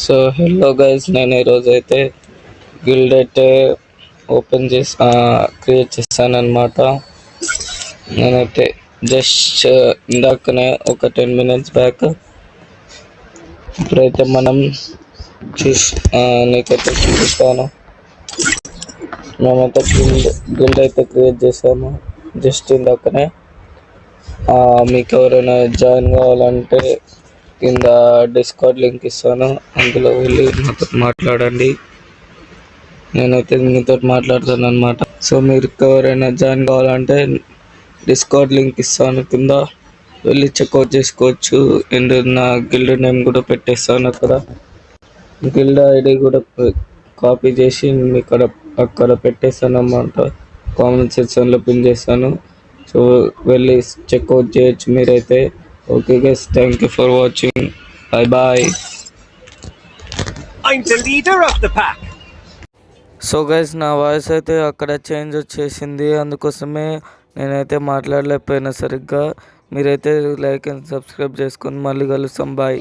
So hello guys, నేను ఈరోజు అయితే గిల్డ్ అయితే ఓపెన్ చేసి క్రియేట్ చేశాను అనమాట. నేనైతే జస్ట్ ఇందాకనే ఒక 10 minutes బ్యాక్ ఇప్పుడైతే మనం నీకైతే చూపిస్తాను. మేమైతే గిల్డ్ అయితే క్రియేట్ చేసాము జస్ట్ ఇందాకనే. మీకు ఎవరైనా జాయిన్ కావాలంటే కింద డిస్కార్డ్ లింక్ ఇస్తాను, అందులో వెళ్ళి నాతో మాట్లాడండి. నేనైతే మీతో మాట్లాడతాను అనమాట. సో మీరు ఎవరైనా జాయిన్ కావాలంటే డిస్కార్డ్ లింక్ ఇస్తాను, కింద వెళ్ళి చెక్అవుట్ చేసుకోవచ్చు. అండ్ నా గిల్డ్ నేమ్ కూడా పెట్టేస్తాను అక్కడ. గిల్డ్ ఐడి కూడా కాపీ చేసి అక్కడ పెట్టేస్తాను అన్నమాట. కామెంట్ సెక్షన్లో పిన్ చేస్తాను. సో వెళ్ళి చెక్అవుట్ చేయొచ్చు మీరైతే. Okay guys, thank you for watching. Bye. I'm the leader of the pack. So guys, నా వాయిస్ అయితే అక్కడ చేంజ్ వచ్చేసింది, అందుకోసమే నేనైతే మాట్లాడలేకపోయినా సరిగ్గా. మీరైతే లైక్ అండ్ సబ్స్క్రైబ్ చేసుకొని మళ్ళీ కలుస్తాం. బాయ్.